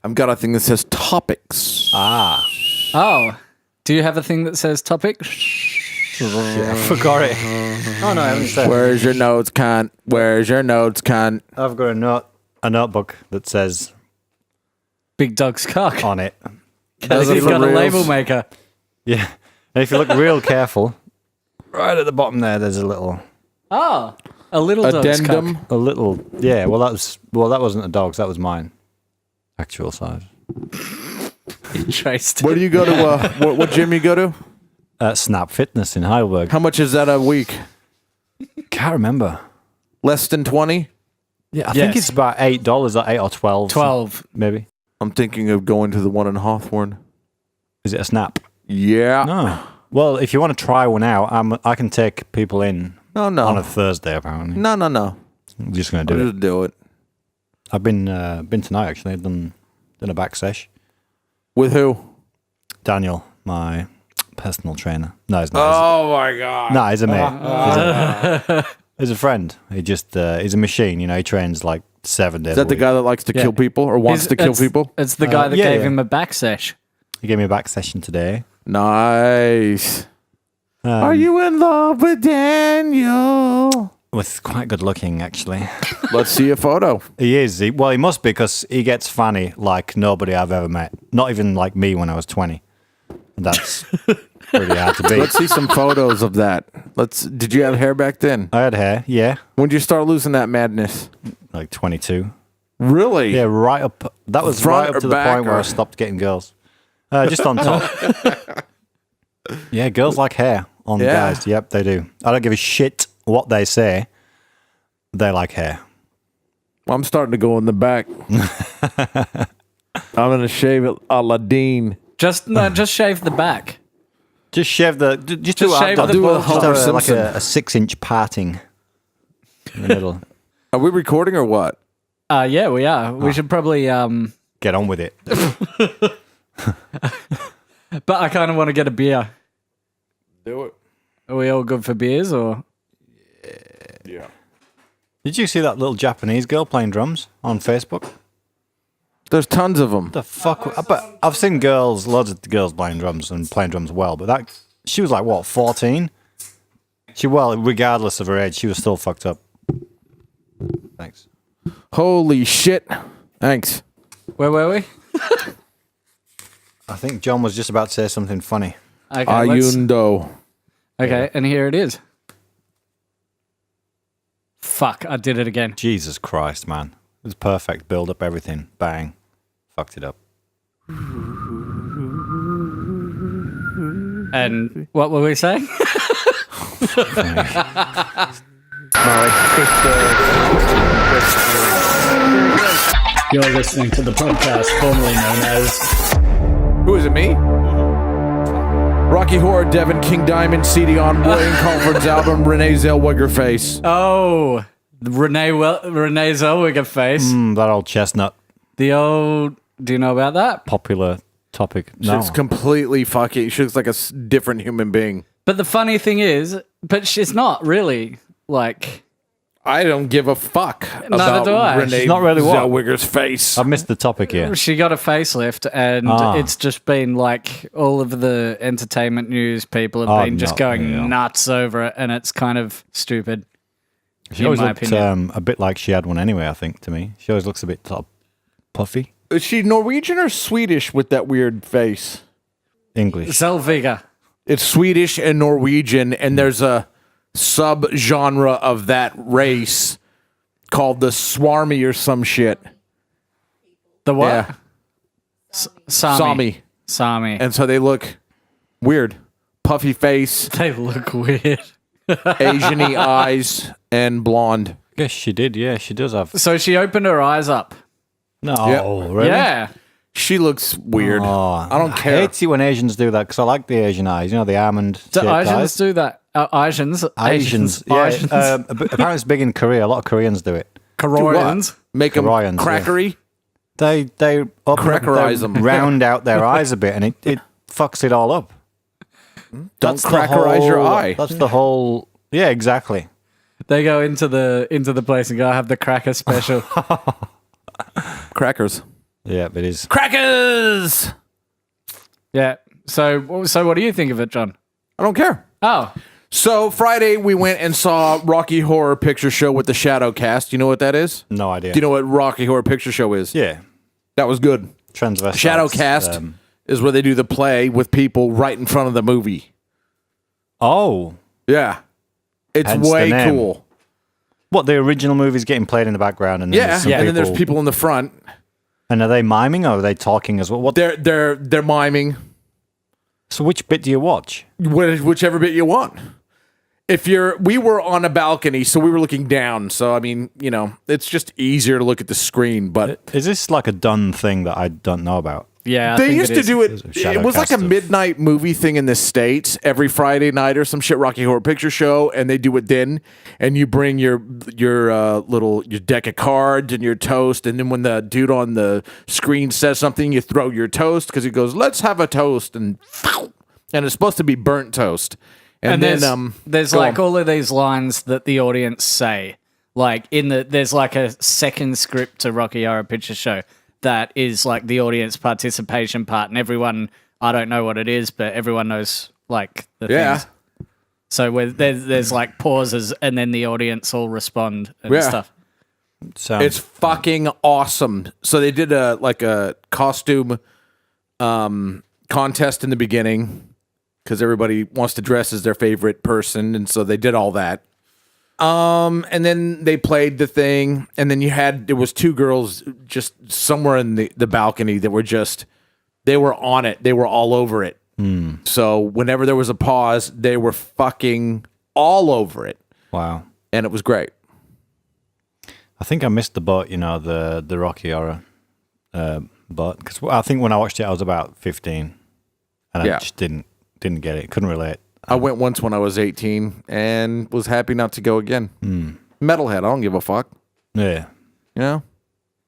I've got a thing that says topics. Oh, do you have a thing that says topic? I forgot it. Oh no, I haven't said. Where's your notes, cunt? Where's your notes, cunt? I've got a notebook that says Big Dog's cock. on it. Because you've got a label maker. Yeah. And if you look real careful, right at the bottom there's a little Oh, a little dog's addendum. cock. a little yeah, that wasn't a dog's, that was mine. Actual size. Traced. Where do you go to? What gym you go to? Snap Fitness in Heidelberg. How much is that a week? Can't remember. Less than 20? Yeah, I think it's about $8 or $8 or 12. 12. Maybe. I'm thinking of going to the one in Hawthorne. Is it a Snap? Yeah. No. Well, if you want to try one out, I can take people in No. on a Thursday, apparently. No. I'm just going to do I'll it. just do it. I've been tonight, actually. I've done a back sesh. With who? Daniel, my personal trainer. No, he's not. Oh my god. No, he's a mate. He's a friend. He just he's a machine. You know, he trains like 7 days. Is that the guy that likes to kill people or wants to kill people? It's the guy that yeah, gave yeah. him a back sesh. He gave me a back session today. Nice. Are you in love with Daniel? Was quite good looking, actually. Let's see a photo. He is. He must be, because he gets funny like nobody I've ever met. Not even like me when I was 20. And that's pretty hard to beat. Let's see some photos of that. Did you have hair back then? I had hair, yeah. When did you start losing that madness? Like 22. Really? Yeah, right up. That was Front right or up to the back point where or- I stopped getting girls. Just on top. Yeah, girls like hair on Yeah. guys. Yep, they do. I don't give a shit what they say. They like hair. I'm starting to go in the back. I'm going to shave it a la Dean. Just shave the back. Just shave the. Just Just shave I'll the do a balls. Homer have like Simpson. a 6-inch parting in the middle. Are we recording or what? Yeah, we are. We should probably. Get on with it. But I kind of want to get a beer. Do it. Are we all good for beers or? Yeah. Did you see that little Japanese girl playing drums on Facebook? There's tons of them. The fuck? But I've seen loads of girls playing drums and playing drums well, but she was like, what, 14? Regardless of her age, she was still fucked up. Thanks. Holy shit. Thanks. Where were we? I think John was just about to say something funny. Okay, Ayundo. okay, and here it is. Fuck, I did it again. Jesus Christ, man. It was perfect. Build up everything. Bang. Fucked it up. And what were we saying? You're listening to the podcast formerly known as... Who is it, me? Rocky Horror, Devin, King Diamond, CD on William Colford's album, Renee Zellweger Face. Oh, Renee Zellweger face. That old chestnut. The old... Do you know about that? Popular topic. No. She's completely fucking... She looks like a different human being. But the funny thing is, but she's not really, like... I don't give a fuck Neither do I. about Renee She's not really what? Zellweger's face. I've missed the topic here. She got a facelift, and it's just been like all of the entertainment news people have been just going nuts over it, and it's kind of stupid. She always looked a bit like she had one anyway, I think, to me. She always looks a bit sort of puffy. Is she Norwegian or Swedish with that weird face? English. Zellweger. It's Swedish and Norwegian, and there's a sub-genre of that race called the Swarmy or some shit. The what? Yeah. Sami. And so they look weird. Puffy face, They look weird. Asian-y eyes, and blonde. Yes, she did. Yeah, she does have. So she opened her eyes up. No, Yeah. really? Yeah. She looks weird. Oh, I don't I care. hate it when Asians do that because I like the Asian eyes. You know, the almond. Do shaped Asians eyes. do that? Asians. Yeah, Asians. apparently it's big in Korea. A lot of Koreans do it. Koreans. Make them Koreans, yeah. crackery? They open Crackerize up, them. round out their eyes a bit, and it fucks it all up. Don't That's the crackerize your whole- eye. That's the whole. Yeah, exactly. They go into the place and go, I have the cracker special. Crackers. Yeah, it is. Crackers! Yeah. So what do you think of it, John? I don't care. Oh, So Friday we went and saw Rocky Horror Picture Show with the Shadow Cast. You know what that is? No idea. Do you know what Rocky Horror Picture Show is? Yeah. That was good. Transvestites. Shadow Cast is where they do the play with people right in front of the movie. Oh. Yeah. It's Hence the way name. cool. What, the original movie's getting played in the background, and then Yeah. there's some And then there's people in the front. And are they miming or are they talking as well? What? They're miming. So which bit do you watch? Whichever bit you want. We were on a balcony, so we were looking down. So, I mean, it's just easier to look at the screen. But Is this like a done thing that I don't know about? yeah. I they think used to do it. Shadow It was like a cast of- midnight movie thing in the States every Friday night or some shit, Rocky Horror Picture Show. And they do it then. And you bring your deck of cards and your toast. And then when the dude on the screen says something, you throw your toast because he goes, "Let's have a toast." And it's supposed to be burnt toast. And then there's go like on. all of these lines that the audience say. Like there's like a second script to Rocky Horror Picture Show that is like the audience participation part, and everyone, I don't know what it is, but everyone knows like the Yeah. things. So where there's like pauses, and then the audience all respond and Yeah. stuff. Sounds, It's fucking awesome. So they did a costume contest in the beginning because everybody wants to dress as their favorite person, and so they did all that. And then they played the thing, and then there was two girls just somewhere in the balcony that they were on it. They were all over it. So whenever there was a pause, they were fucking all over it, wow. and it was great. I think I missed the boat, the Rocky Horror boat. Because I think when I watched it, I was about 15. And Yeah. I just didn't get it. Couldn't relate. I went once when I was 18 and was happy not to go again. Metalhead, I don't give a fuck. Yeah. You know?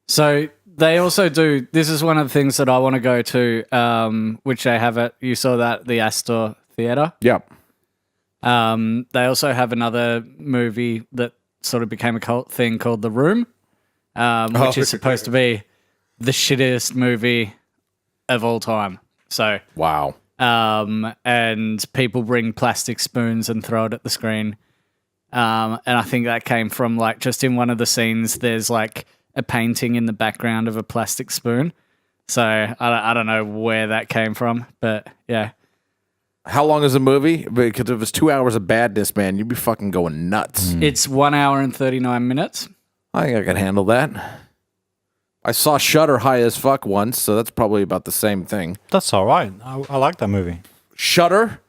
So they also do. This is one of the things that I want to go to, which they have at. You saw that the Astor Theatre. Yep. They also have another movie that sort of became a cult thing called The Room, which is supposed to be the shittiest movie of all time. So, Wow. and people bring plastic spoons and throw it at the screen. And I think that came from like just in one of the scenes, there's like a painting in the background of a plastic spoon. So I don't know where that came from, but yeah. How long is the movie? Because if it's 2 hours of badness, man, you'd be fucking going nuts. It's 1 hour and 39 minutes. I think I can handle that. I saw Shudder high as fuck once, so that's probably about the same thing. That's all right. I like that movie. Shudder?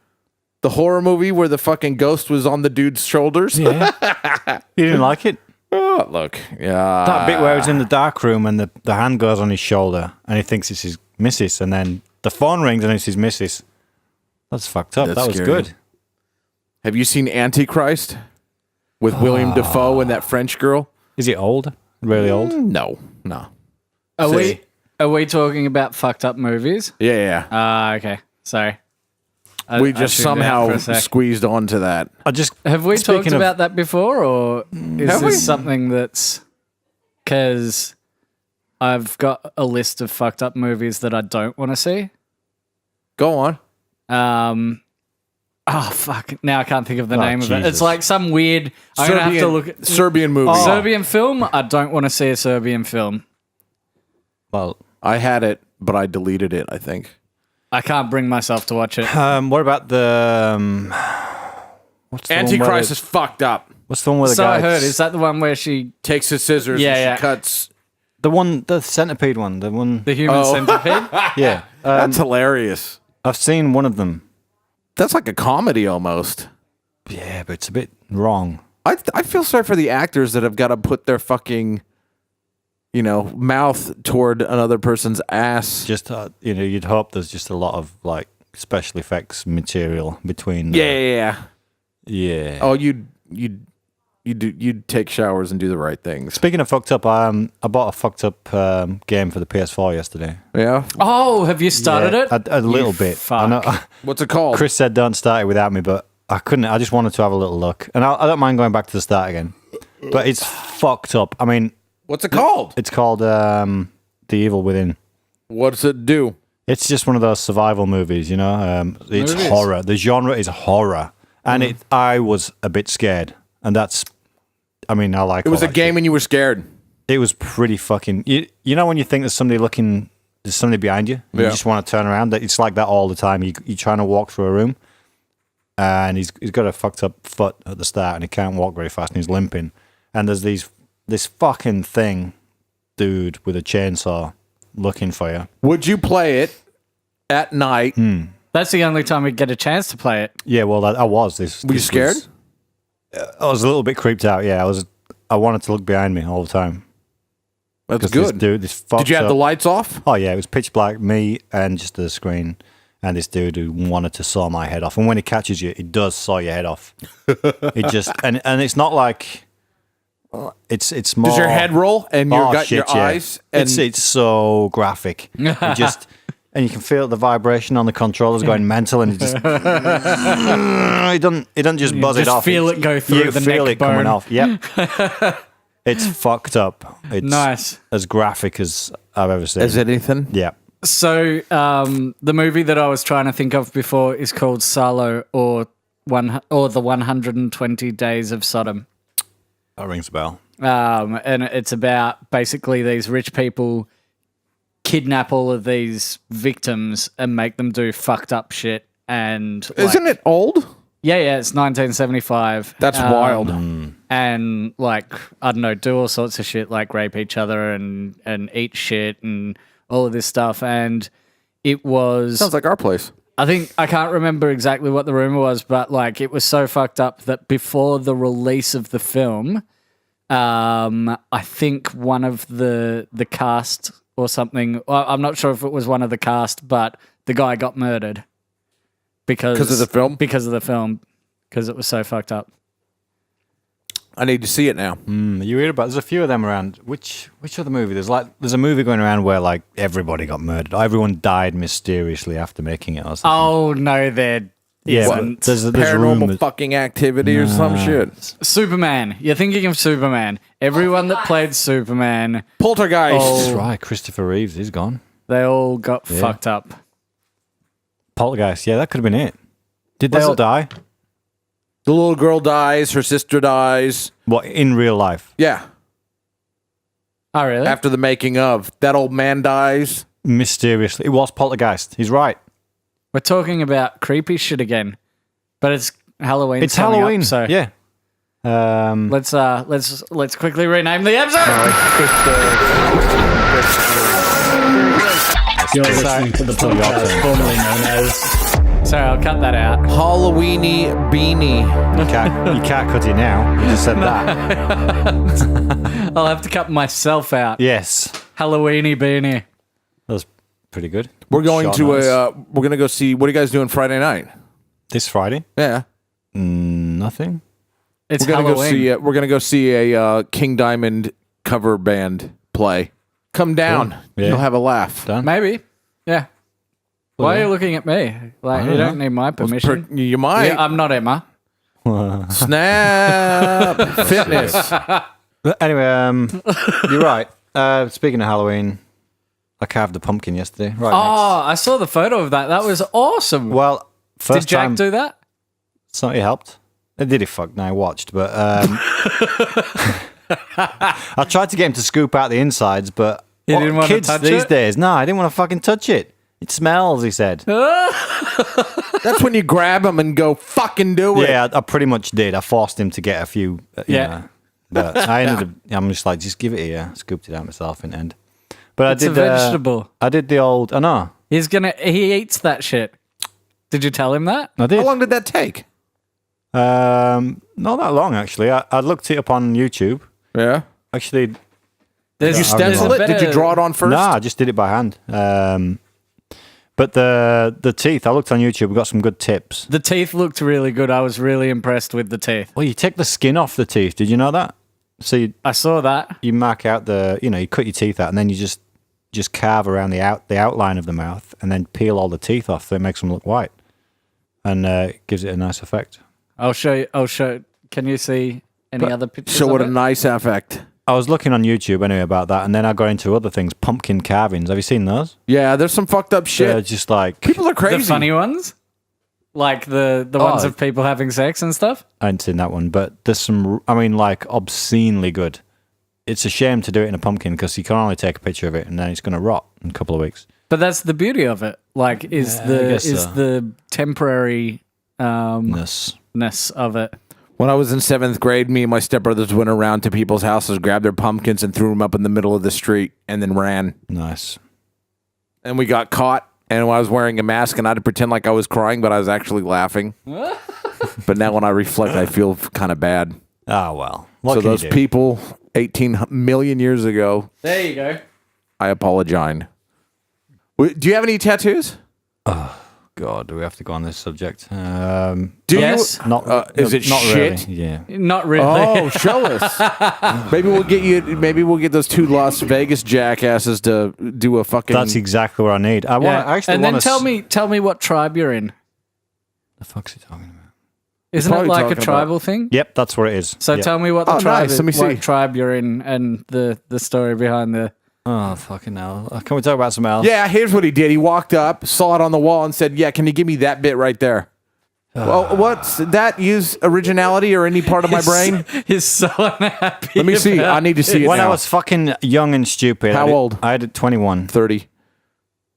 The horror movie where the fucking ghost was on the dude's shoulders? Yeah. You didn't like it? Oh, look. Yeah. That bit where he's in the dark room and the hand goes on his shoulder and he thinks it's his missus, and then the phone rings and it's his missus. That's fucked up. That's That was scary. good. Have you seen Antichrist? With William Dafoe and that French girl? Is it old? Really old? No. Are See. we talking about fucked up movies? Yeah. Okay. Sorry. We I just tuned out somehow for a sec. squeezed onto that. I just Have we talked speaking of- about that before, or is Have this we? something that's because I've got a list of fucked up movies that I don't want to see? Go on. Oh fuck! Now I can't think of the name of it. It's Jesus. like some weird. I'm gonna have to look at Serbian movie. Serbian film. I don't want to see a Serbian film. well. I had it, but I deleted it, I think. I can't bring myself to watch it. What about the what's the one where Antichrist the- is fucked up. What's the one where the So guy I heard. Is that the one where she, Takes his scissors Yeah, and yeah. she cuts. the centipede one? The one the human centipede? yeah. That's hilarious. I've seen one of them. That's like a comedy almost. Yeah, but it's a bit wrong. I feel sorry for the actors that have got to put their fucking, mouth toward another person's ass. Just you'd hope there's just a lot of like special effects material between. Yeah. Yeah. Oh, you'd take showers and do the right things. Speaking of fucked up, I bought a fucked up game for the PS4 yesterday. Yeah. Oh, have you started it? A little bit. I know. What's it called? Chris said don't start it without me, but I couldn't. I just wanted to have a little look, and I don't mind going back to the start again. But it's fucked up. I mean, What's it called? it's called The Evil Within. What's it do? It's just one of those survival movies, you know. It's horror. The genre is horror, and I was a bit scared, and that's. I mean, I like. It was a game, and you were scared. It was pretty fucking. You know when you think there's somebody behind you, and you just want to turn around. It's like that all the time. You're trying to walk through a room, and he's got a fucked up foot at the start, and he can't walk very fast, and he's limping. And there's this fucking thing, dude, with a chainsaw. Looking for you. Would you play it at night? That's the only time we get a chance to play it. Yeah, well, I was. Were you scared? I was a little bit creeped out. Yeah, I wanted to look behind me all the time. That's good. Did you have the lights off? Oh yeah, it was pitch black. Me and just the screen, and this dude who wanted to saw my head off. And when he catches you, he does saw your head off. It just and it's not like. It's more. Does your head roll and you got your eyes? And It's so graphic. You just and you can feel the vibration on the controllers going mental, and it just it doesn't just buzz it off. Feel it go through you the feel neck it bone. coming off. Yep, it's fucked up. It's Nice. as graphic as I've ever seen. Is it anything? Yeah. So the movie that I was trying to think of before is called Salo or the 120 Days of Sodom. That rings a bell. And it's about basically these rich people kidnap all of these victims and make them do fucked up shit. And Isn't it old? Yeah, it's 1975. That's wild. And like I don't know, do all sorts of shit like rape each other and eat shit and all of this stuff. And it was Sounds like our place. I can't remember exactly what the rumor was, but like it was so fucked up that before the release of the film, I think one of the cast or something. Well, I'm not sure if it was one of the cast, but the guy got murdered because of the film. Because it was so fucked up. I need to see it now. You read about? There's a few of them around. Which other movie? There's a movie going around where like everybody got murdered. Everyone died mysteriously after making it or something. Oh no, there isn't. There's Paranormal rumors. fucking activity or some shit. Superman. You're thinking of Superman. Everyone that played Superman, Poltergeist. That's right. Christopher Reeves is gone. they all got fucked up. Poltergeist. Yeah, that could have been it. Did Was they all it- die? The little girl dies. Her sister dies. What, in real life? Yeah. Oh really? After the making of. That old man dies. Mysteriously. It was Poltergeist. He's right. We're talking about creepy shit again, but it's Halloween. It's coming Halloween. up, so Yeah. let's quickly rename the episode. You're listening to the podcast formerly known as... Sorry, I'll cut that out. Halloweenie Beanie. You can't cut it now. You just said that. I'll have to cut myself out. Yes. Halloweenie beanie. That was pretty good. We're going Shot to noise. we're gonna go see. What are you guys doing Friday night? This Friday? Yeah. Nothing. It's We're gonna Halloween. go see. We're gonna go see a King Diamond cover band play. Come down. Yeah. You'll have a laugh. Done. Maybe. Yeah. Why are you looking at me? Like you don't need my permission. You might. Yeah, I'm not Emma. Snap fitness. But anyway, you're right. Speaking of Halloween, I carved the pumpkin yesterday. Right. Oh, I saw the photo of that. That was awesome. Next. Well, Did first Jack time. do that? Something helped. It did it. Fuck. No, I watched, but I tried to get him to scoop out the insides, but He didn't want to kids touch these it? days. No, I didn't want to fucking touch it. It smells. He said. That's when you grab them and go fucking do it. Yeah, I pretty much did. I forced him to get a few. You Yeah. know, but I ended up. I'm just like, just give it here. Scooped it out myself in the end. But It's I a did. vegetable. I did the old. I know. He eats that shit. Did you tell him that? I did. How long did that take? Not that long actually. I looked it up on YouTube. Yeah. Actually, Did You stencil it? Did you draw it on first? no, I just did it by hand. But the teeth, I looked on YouTube. We got some good tips. The teeth looked really good. I was really impressed with the teeth. Well, you take the skin off the teeth. Did you know that? So I saw that. you mark out you cut your teeth out, and then you just carve around the outline of the mouth, and then peel all the teeth off. So it makes them look white, and it gives it a nice effect. I'll show you. Can you see any other pictures? So what of a it? nice effect. I was looking on YouTube anyway about that, and then I got into other things. Pumpkin carvings. Have you seen those? Yeah, there's some fucked up shit. They're just like People are crazy. The funny ones? Like the ones of people having sex and stuff? I hadn't seen that one, but there's some. I mean, like obscenely good. It's a shame to do it in a pumpkin because you can only take a picture of it, and then it's going to rot in a couple of weeks. But that's the beauty of it. Like, is the temporary ness of it. When I was in 7th grade, me and my stepbrothers went around to people's houses, grabbed their pumpkins, and threw them up in the middle of the street, and then ran. Nice. And we got caught, and I was wearing a mask, and I had to pretend like I was crying, but I was actually laughing. But now when I reflect, I feel kind of bad. Oh, well. So those people 18 million years ago, There you go. I apologize. Do you have any tattoos? God, do we have to go on this subject? Do Yes. you? Not. Is it not shit? Really. Yeah. Not really. Oh, show us. Maybe we'll get you. Maybe we'll get those 2 Las Vegas jackasses to do a fucking. That's exactly what I need. I want. I actually and want then tell me what tribe you're in. The fuck's he talking about? Isn't it probably like a talking tribal thing? Yep, that's what it is. So Yep. tell me what the Oh, tribe nice. is, Let me see. what tribe you're in and the story behind the. Oh, fucking hell. Can we talk about something else? Yeah, here's what he did. He walked up, saw it on the wall, and said, "Yeah, can you give me that bit right there?" Well, what's that? Use originality or any part of my brain? He's so unhappy. Let me see. about I need to see it When now. I was fucking young and stupid. How old? I had 21. 30.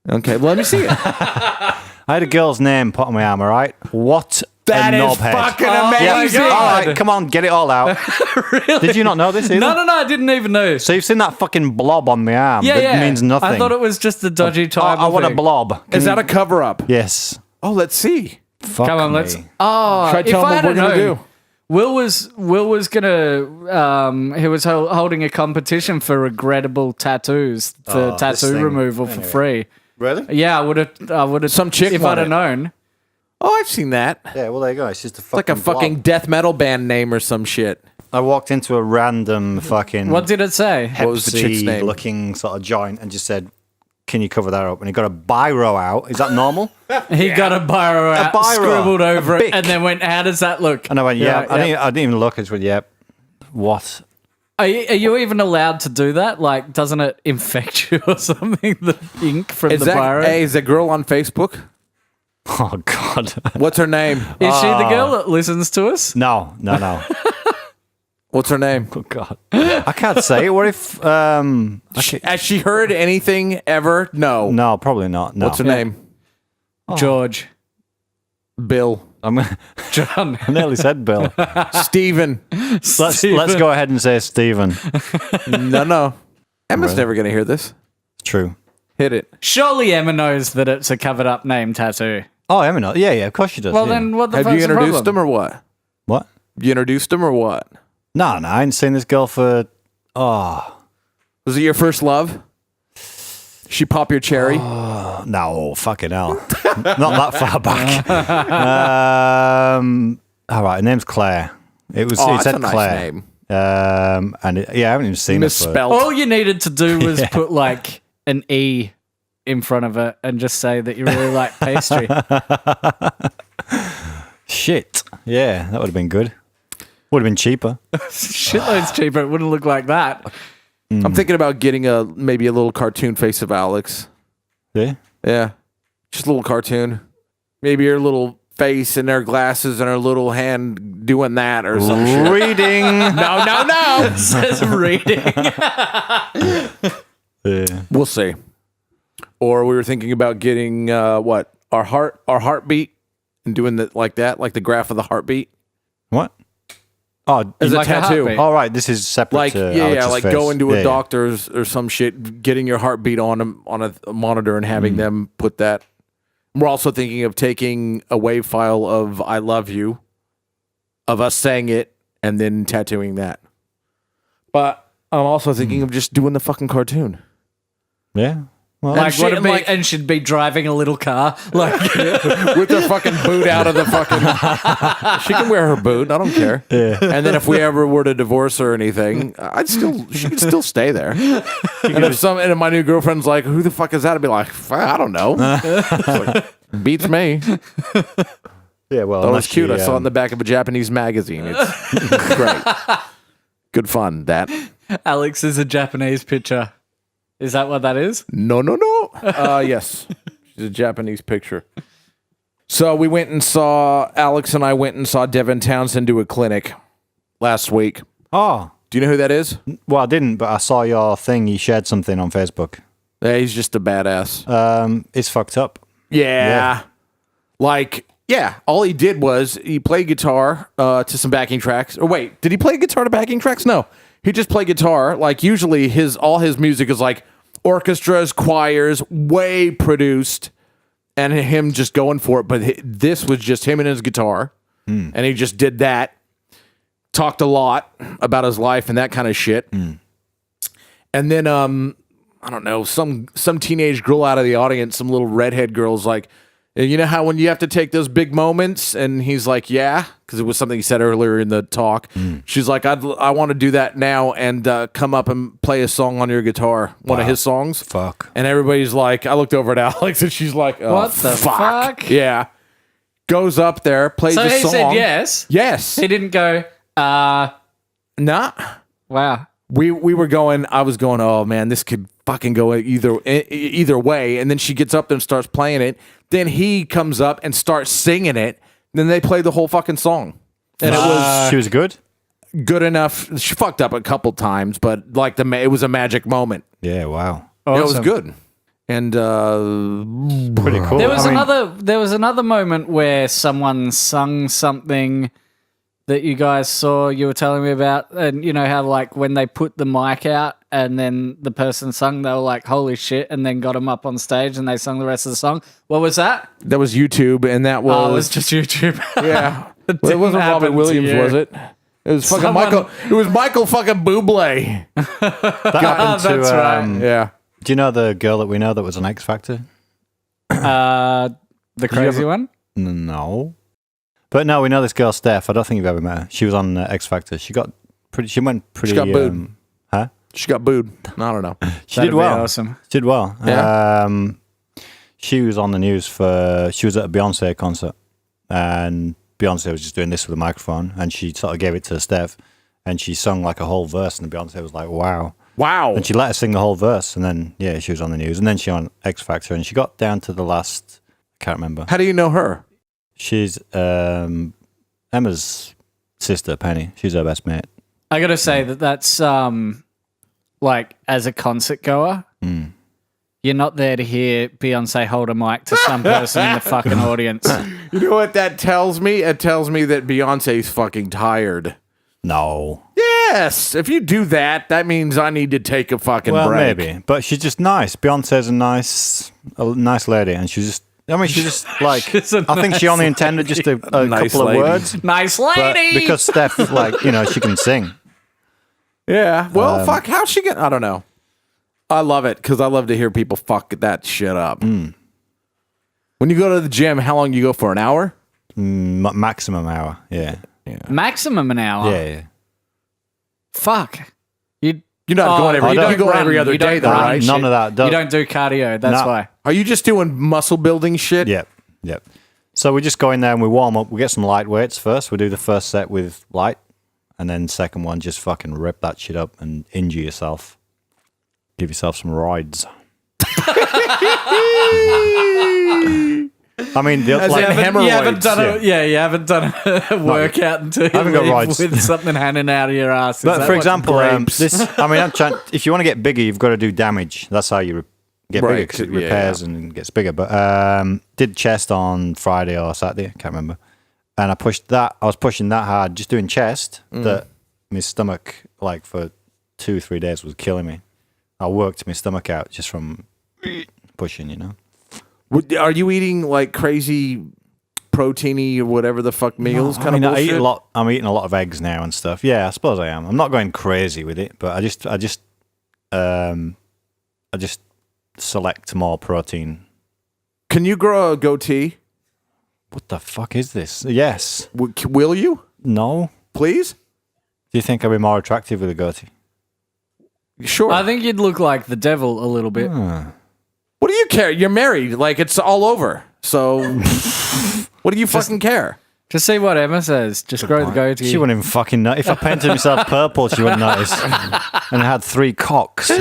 Okay, well, let me see it. I had a girl's name put on my arm, all right? What That a is knobhead. fucking Yeah, amazing. all right, come on, get it all out. Really? Did you not know this either? No, I didn't even know. So you've seen that fucking blob on my arm Yeah, that yeah. means nothing. I thought it was just a dodgy tribal I want a thing. blob. Is that a cover up? Yes. Oh, let's see. Fuck Come on, me. let's. Oh, Try if telling I me what we're had gonna known, do. Will was gonna. He was holding a competition for regrettable tattoos for this tattoo thing. removal for free. Really? Yeah, I would have. Some chick if won I'd have it. known. Oh, I've seen that. Yeah, well, there you go. It's just a fucking Like a fucking blob. death metal band name or some shit. I walked into a random fucking What did it say? What was the chick's name? looking sort of joint and just said, can you cover that up? And he got a biro out. Is that normal? He got a biro out, biro. scribbled over A it, bic. and then went, "How does that look?" And I went, yeah. Yeah, I didn't even look. I just went, yep. What? Are you even allowed to do that? Like, doesn't it infect you or something? The ink from Is the that, biro. hey, is that girl on Facebook? Oh, God. What's her name? Is she the girl that listens to us? No. What's her name? Oh, God. I can't say it. What if... Has she heard anything ever? No. No, probably not. No. What's her name? George. Bill. John. I nearly said Bill. Steven. Let's go ahead and say Stephen. No. Emma's never going to hear this. True. Hit it. Surely Emma knows that it's a covered up name tattoo. Oh, Emma knows. Yeah, of course she does. Well, yeah. then what the Have fuck's you the introduced problem? him or what? What? You introduced him or what? No, I ain't seen this girl for... Oh, Was it your first love? She pop your cherry? no, fucking hell. Not that far back. All right, her name's Claire. It Oh, that's said a nice Claire. name. And I haven't even seen it. Misspelled. All you needed to do was put like an E in front of it and just say that you really like pastry. Shit. Yeah, that would have been good. Would have been cheaper. Shitloads cheaper. It wouldn't look like that. I'm thinking about getting maybe a little cartoon face of Alex. Yeah. Yeah. Just a little cartoon. Maybe her little face and her glasses and her little hand doing that or some shit. Reading. No. It says reading. Yeah. We'll see. Or we were thinking about getting our heartbeat and doing that like the graph of the heartbeat. What? Oh, As Like a a tattoo. heartbeat. all right. This is separate Like to yeah, Alex's like face. going to a Yeah, doctor's or some shit, getting your heartbeat on a monitor and having them put that. We're also thinking of taking a wave file of "I love you," of us saying it, and then tattooing that. But I'm also thinking of just doing the fucking cartoon. Yeah. Well, Like, she- what it like- and she'd be driving a little car. Like, With her fucking boot out of the fucking. She can wear her boot. I don't care. Yeah. And then if we ever were to divorce or anything, she could still stay there. And if my new girlfriend's like, "Who the fuck is that?" I'd be like, "I don't know." It's like, beats me. yeah. Well, That was unless cute. she, I saw it in the back of a Japanese magazine. It's great. Good fun. That. Alex is a Japanese picture. Is that what that is? No. Yes. She's a Japanese picture. So Alex and I went and saw Devin Townsend do a clinic last week. Oh. Do you know who that is? Well, I didn't, but I saw your thing. You shared something on Facebook. Yeah, he's just a badass. It's fucked up. Yeah. All he did was he played guitar to some backing tracks. Or wait, did he play guitar to backing tracks? No. He just played guitar. Like usually all his music is like orchestras, choirs, way produced, and him just going for it. But this was just him and his guitar, and he just did that. Talked a lot about his life and that kind of shit. And then I don't know, some teenage girl out of the audience, some little redhead girl's like, you know how when you have to take those big moments? And he's like, yeah, because it was something he said earlier in the talk. She's like, I want to do that now and come up and play a song on your guitar, one of his songs. Fuck. And everybody's like, I looked over at Alex and she's like, oh, What the fuck? Yeah. Goes up there, plays So a he song. said yes. Yes. He didn't go, Nah. wow. I was going, oh man, this could fucking go either way. And then she gets up there and starts playing it. Then he comes up and starts singing it. Then they play the whole fucking song. And She was good? good enough. She fucked up a couple times, but like it was a magic moment. Yeah, wow. It was Awesome. good. And Pretty cool. There was I mean, there was another moment where someone sung something that you guys saw, you were telling me about, and you know how like when they put the mic out and then the person sung, they were like, holy shit, and then got them up on stage and they sung the rest of the song. What was that? that was YouTube, and that was Oh, it was just YouTube. yeah. It Well, it wasn't didn't Robert happen to Williams, you. was it? It was fucking Someone- Michael. It was Michael fucking Bublé. that happened to, That's right. Yeah. do you know the girl that we know that was an X Factor? The crazy one? No. But no, we know this girl, Steph. I don't think you've ever met her. She was on X Factor. She went pretty. She got booed. Huh? She got booed. I don't know. She That'd did be well. awesome. She did well. Yeah. She was on the news she was at a Beyonce concert, and Beyonce was just doing this with a microphone, and she sort of gave it to Steph, and she sung like a whole verse, and Beyonce was like, wow. Wow. And she let her sing the whole verse, and then, yeah, she was on the news, and then she on X Factor, and she got down to the last, I can't remember. How do you know her? She's Emma's sister, Penny. She's her best mate. I gotta say that's like as a concert goer, you're not there to hear Beyonce hold a mic to some person in the fucking audience. You know what that tells me? It tells me that Beyonce's fucking tired. No. Yes. If you do that, that means I need to take a fucking Well, break. maybe. But she's just nice. Beyonce's a nice lady, and she's just like, She's a I think she only intended just a Nice couple lady. of words. Nice But lady. because Steph, like, she can sing. Yeah. Well, fuck. How's she get? I don't know. I love it because I love to hear people fuck that shit up. When you go to the gym, how long you go for? An hour? Maximum hour. Yeah. Maximum an hour. Yeah. Fuck. You're not going every. you You don't go run. every other You don't day, though, run. right? None of that. You don't do cardio. That's No. why. Are you just doing muscle building shit? Yep. So we just go in there and we warm up. We get some light weights first. We do the first set with light, and then second one, just fucking rip that shit up and injure yourself. Give yourself some rides. I mean, As in hemorrhoids. You haven't done yeah. you haven't done a workout until you haven't got leave rides. with something hanging out of your ass. Is But that for what- example, grapes? I'm trying. If you want to get bigger, you've got to do damage. That's how you get bigger, Right, because it yeah, repairs and gets bigger. But did chest on Friday or Saturday, I can't remember. And I was pushing that hard, just doing chest, that my stomach, like for 2-3 days, was killing me. I worked my stomach out just from pushing. Are you eating like crazy proteiny or whatever the fuck meals? I mean, of I eat bullshit? a lot. I'm eating a lot of eggs now and stuff. Yeah, I suppose I am. I'm not going crazy with it, but I just select more protein. Can you grow a goatee? What the fuck is this? Yes. Will you? No. Please? Do you think I'd be more attractive with a goatee? Sure. I think you'd look like the devil a little bit. What do you care? You're married. Like, it's all over. So, what do you fucking care? Just see what Emma says. Just grow the goatee. She wouldn't even fucking know. If I painted myself purple, she wouldn't notice. And I had 3 cocks.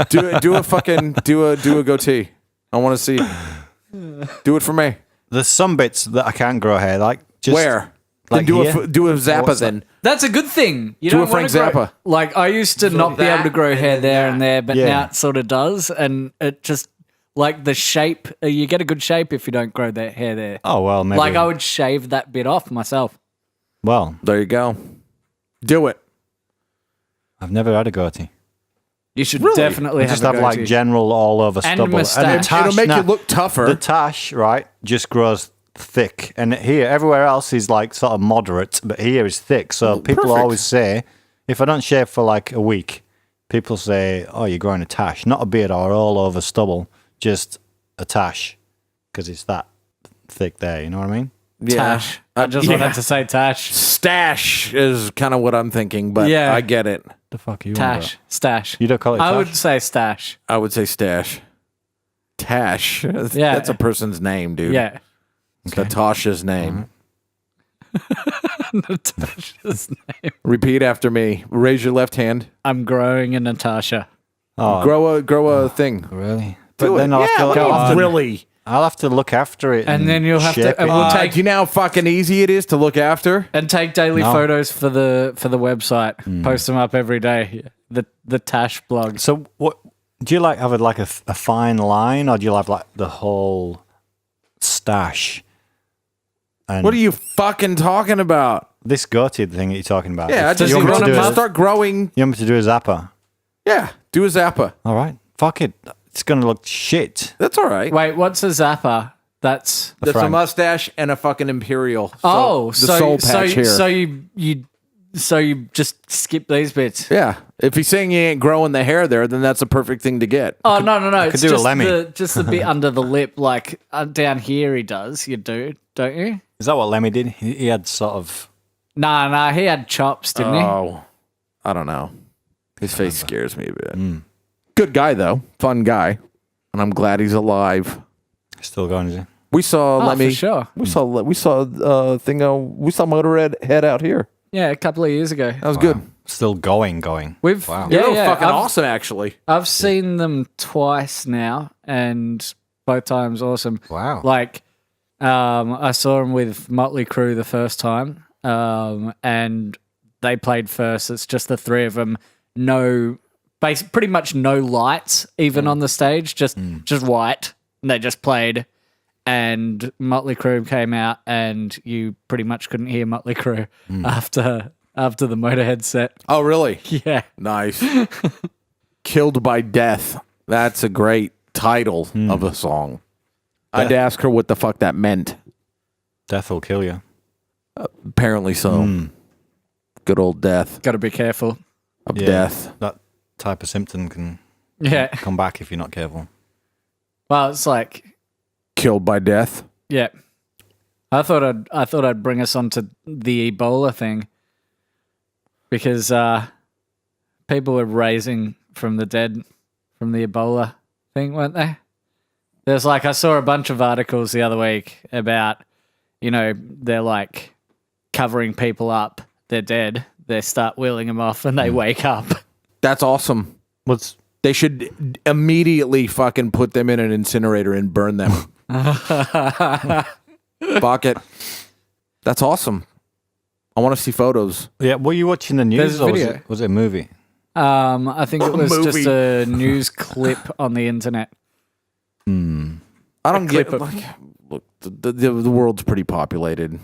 Do a goatee. I want to see. Do it for me. There's some bits that I can't grow hair. Like just Where? Like then here? do a Zappa What's then. That's a good thing. You Do don't a Frank wanna grow- Zappa. Like, I used to not be able to grow hair there and there, but Yeah. now it sort of does. And it just, like, the shape, you get a good shape if you don't grow that hair there. Oh well, maybe. Like, I would shave that bit off myself. Well, There you go. Do it. I've never had a goatee. You should Really? definitely I have just a have like goatee. general all over And stubble. moustache. tash, It'll make nah, you look tougher. The tash, right, just grows thick, and here, everywhere else is like sort of moderate, but here is thick. So people perfect. always say, if I don't shave for like a week, people say, "Oh, you're growing a tash, not a beard or all over stubble, just a tash," because it's that thick there. You know what I mean? Tash. I just wanted to say Tash. Stash is kind of what I'm thinking, but Yeah. I get it. The fuck are you? Tash. Stash. You don't call it I tash? would say stash. I would say stash. Tash. Yeah. That's a person's name, dude. Yeah. It's Natasha's name. Natasha's name. Repeat after me. Raise your left hand. I'm growing a Natasha. Oh, Grow a thing. really? Do But then it. I'll have to, Really. I'll have to look after it, And then you'll have to- shape and it. we'll Do you know how fucking easy it is to look after? And take daily No. photos for the website. Post them up every day. The Tash blog. So what do you like? Have it like a fine line, or do you have like the whole stash? And What are you fucking talking about? this goatee thing that you're talking about? Yeah, If just you want me to do just a- start growing. You want me to do a zapper? Yeah, do a Zappa. All right, fuck it. It's gonna look shit. That's all right. Wait, what's a zapper? That's That's a Frank. mustache and a fucking imperial. oh, the so soul so patch here. so you just skip these bits. Yeah, if he's saying he ain't growing the hair there, then that's a perfect thing to get. Oh no! It's do a just Lemmy. just the bit under the lip, like down here. He does. You do, don't you? Is that what Lemmy did? He had sort of. Nah. He had chops, didn't he? Oh, I don't know. His face scares me a bit. Good guy though, fun guy, and I'm glad he's alive. Still going, is he? We saw Oh, Lemmy. for sure. We saw thing. We saw Motorhead head out here. Yeah, a couple of years ago. That was good. Still going. We've Wow. Yeah, yeah, they were yeah. fucking I've, awesome actually. I've seen them twice now, and both times awesome. Wow. Like, I saw them with Motley Crue the first time, and they played first. It's just the three of them. Pretty much no lights even on the stage, just white. And they just played, and Motley Crue came out, and you pretty much couldn't hear Motley Crue after the Motorhead set. Oh, really? Yeah. Nice. Killed by Death. That's a great title of a song. I'd ask her what the fuck that meant. Death will kill you. Apparently so. Good old death Got to be careful. of death. That type of symptom can Yeah. come back if you're not careful. Well, it's like, Killed by death. yeah. I thought I'd bring us on to the Ebola thing because people were raising from the dead from the Ebola thing, weren't they? There's like, I saw a bunch of articles the other week about, they're like covering people up. They're dead. They start wheeling them off and they wake up. That's awesome. They should immediately fucking put them in an incinerator and burn them. Fuck it. That's awesome. I want to see photos. Yeah, were you watching the news There's a or video. was it a movie? I think it was Movie. just a news clip on the internet. I don't get clip of- like, look, the world's pretty populated.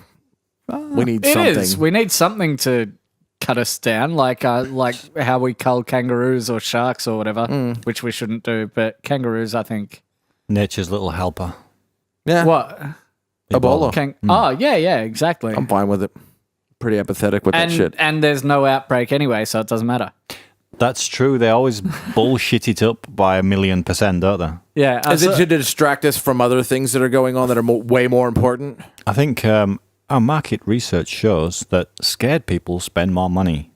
We need It something. is. We need something to cut us down, like how we cull kangaroos or sharks or whatever, which we shouldn't do. But kangaroos, I think. Nature's little helper. Yeah. What? Ebola. Oh, yeah, exactly. I'm fine with it. Pretty apathetic with that shit. And there's no outbreak anyway, so it doesn't matter. That's true. They always bullshit it up by 1,000,000%, don't they? Yeah. Is it to distract us from other things that are going on that are way more important? I think our market research shows that scared people spend more money.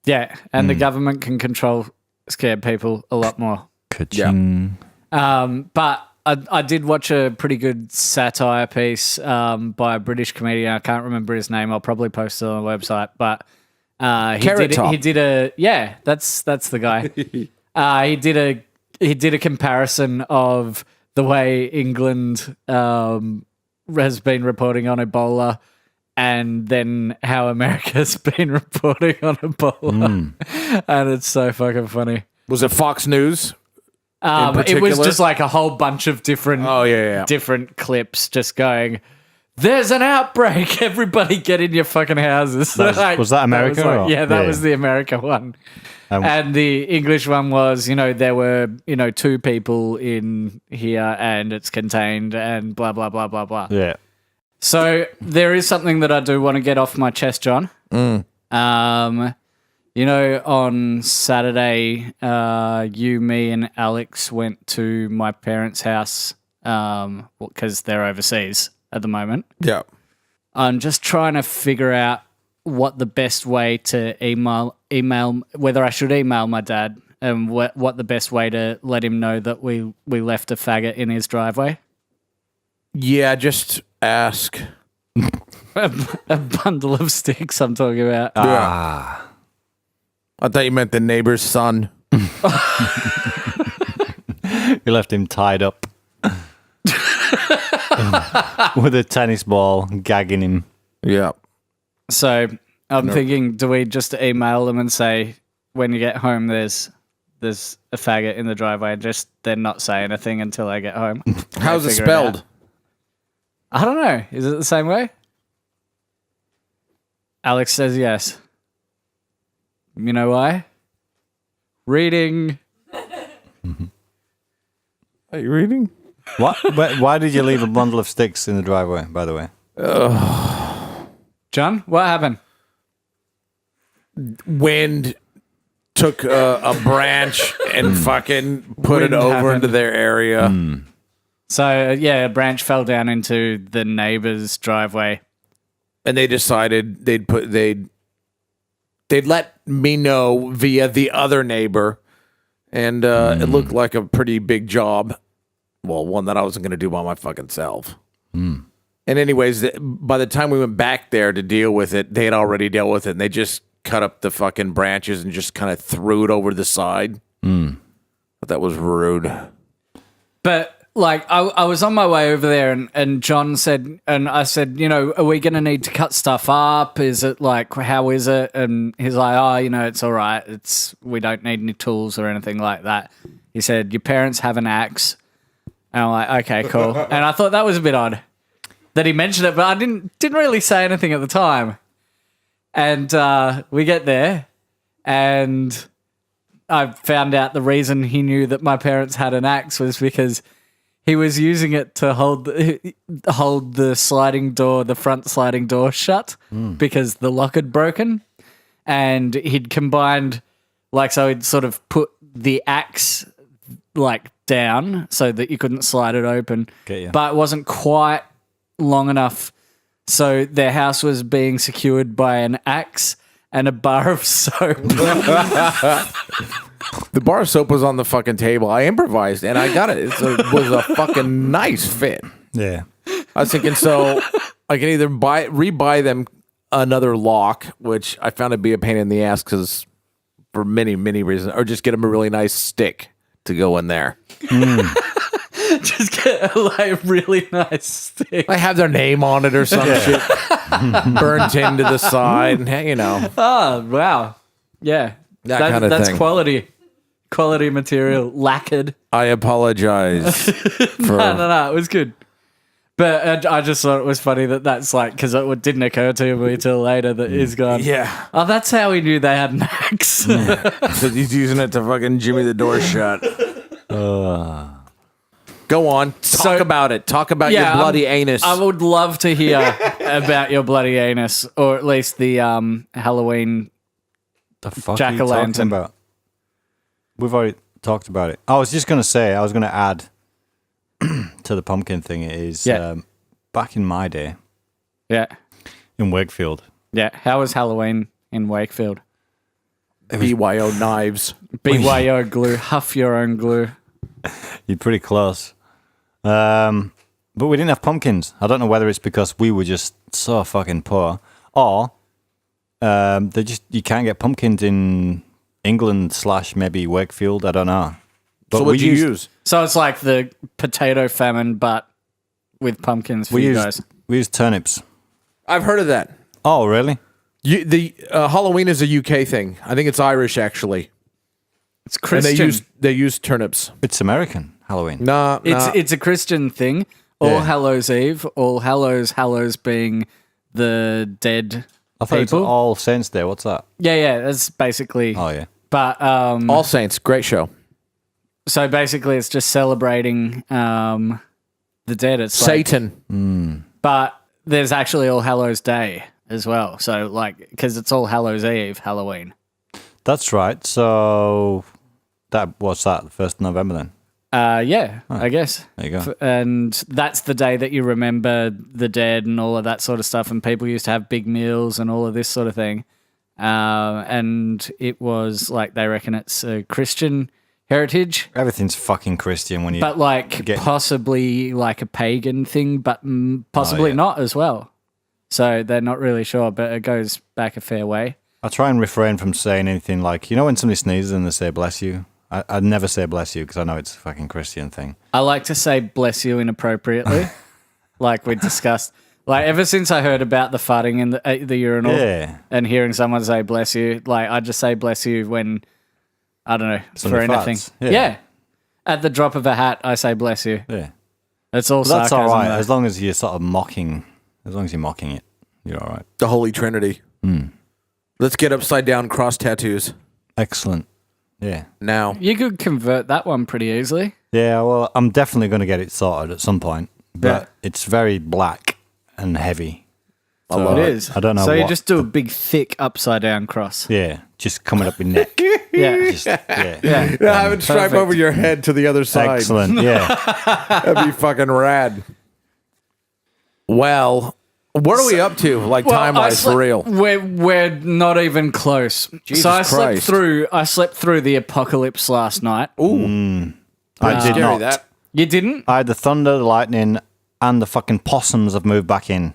Yeah, and the government can control scared people a lot more. Ka-ching. But I did watch a pretty good satire piece by a British comedian. I can't remember his name. I'll probably post it on the website. But he did a that's the guy. He did a comparison of the way England has been reporting on Ebola, and then how America's been reporting on Ebola, and it's so fucking funny. Was it Fox News? It was just like a whole bunch of different, different clips, just going, "There's an outbreak! Everybody, get in your fucking houses!" Was that America? That was the America one. And the English one was, there were, 2 people in here, and it's contained, and blah blah blah blah blah. Yeah. So there is something that I do want to get off my chest, John. On Saturday, you, me, and Alex went to my parents' house because they're overseas at the moment. Yeah. I'm just trying to figure out what the best way to email, whether I should email my dad, and what the best way to let him know that we left a faggot in his driveway. Yeah, just ask. A bundle of sticks I'm talking about. I thought you meant the neighbor's son. You left him tied up with a tennis ball, gagging him. Yeah. So I'm thinking, do we just email them and say, when you get home, there's a faggot in the driveway, just then not say anything until I get home? How's it spelled? I don't know. Is it the same way? Alex says yes. You know why? Reading. Are you reading? What? Why did you leave a bundle of sticks in the driveway, by the way? John, what happened? Wind took a branch and fucking put it over into their area. So, a branch fell down into the neighbor's driveway. And they decided they'd let me know via the other neighbor. And it looked like a pretty big job. Well, one that I wasn't going to do by my fucking self. And anyways, by the time we went back there to deal with it, they had already dealt with it. And they just cut up the fucking branches and just kind of threw it over the side. But that was rude. But, I was on my way over there and John said, and I said, are we going to need to cut stuff up? Is it how is it? And he's like, it's all right. We don't need any tools or anything like that. He said, your parents have an axe. And I'm like, okay, cool. And I thought that was a bit odd that he mentioned it, but I didn't really say anything at the time. And we get there, and I found out the reason he knew that my parents had an axe was because he was using it to hold the sliding door, the front sliding door shut because the lock had broken, and he'd combined, so he'd sort of put the axe down so that you couldn't slide it open, but it wasn't quite long enough. So their house was being secured by an axe and a bar of soap. The bar of soap was on the fucking table. I improvised and I got it. It was a fucking nice fit. Yeah. I was thinking, so I can either rebuy them another lock, which I found to be a pain in the ass because for many, many reasons, or just get them a really nice stick to go in there. Just get a really nice stick. I have their name on it or some shit. Burnt into the side. Oh, wow. Yeah. That kind of that's thing. Quality material. Lacquered. I apologize. No. It was good. But I just thought it was funny that's because it didn't occur to me till later that he's gone. Yeah. Oh, that's how he knew they had an axe. Because he's using it to fucking jimmy the door shut. Go on. Talk about it. Talk about your bloody anus. I would love to hear about your bloody anus, or at least the Halloween The fuck jack-o'-lantern. are you talking about? We've already talked about it. I was going to add to the pumpkin thing is back in my day. Yeah. In Wakefield. Yeah. How was Halloween in Wakefield? BYO knives. BYO glue. Huff your own glue. You're pretty close. But we didn't have pumpkins. I don't know whether it's because we were just so fucking poor, or you can't get pumpkins in England / maybe Wakefield. I don't know. But So what do you use? So it's like the potato famine, but with pumpkins for you guys. We use turnips. I've heard of that. Oh, really? The Halloween is a UK thing. I think it's Irish actually. It's Christian. And they use turnips. It's American Halloween. Nah. It's a Christian thing. All Yeah. Hallows Eve, All Hallows being the dead I thought it's people. All Saints Day. What's that? Yeah, that's basically. Oh, yeah. But All Saints, great show. so basically, it's just celebrating the dead. It's like, Satan. but there's actually All Hallows Day as well. So like, because it's All Hallows Eve, Halloween. That's right. So what's that? The 1st of November then? Yeah, I guess. There you go. And that's the day that you remember the dead and all of that sort of stuff. And people used to have big meals and all of this sort of thing. And it was like, they reckon it's a Christian heritage, Everything's fucking Christian when you. but like Get- possibly like a pagan thing, but possibly yeah. not as well. So they're not really sure, but it goes back a fair way. I try and refrain from saying anything like, when somebody sneezes and they say bless you. I'd never say bless you because I know it's a fucking Christian thing. I like to say bless you inappropriately, like we discussed. Like ever since I heard about the farting in the urinal and hearing someone say bless you, like I just say bless you when, I don't know, Somebody for anything. farts. Yeah. Yeah. At the drop of a hat, I say bless you. Yeah. It's all But that's sarcasm. all right. though. As long as you're sort of mocking, it, you're all right. The Holy Trinity. Let's get upside down cross tattoos Excellent. Yeah. now. You could convert that one pretty easily. Yeah, well, I'm definitely going to get it sorted at some point, but Yeah. it's very black and heavy. love It it. is. I don't know So you what just do a big, thick, upside down cross. Yeah, just coming up your neck. Yeah. Just, yeah. Yeah. Yeah, have it stripe Perfect. over your head to the other side. Excellent. Yeah. That'd be fucking rad. Well, what are we up to? Like time-wise, for real? We're not even close. Jesus so I Christ. slept through the apocalypse last night. Ooh, I did scary not. that. You didn't? I had the thunder, the lightning, and the fucking possums have moved back in.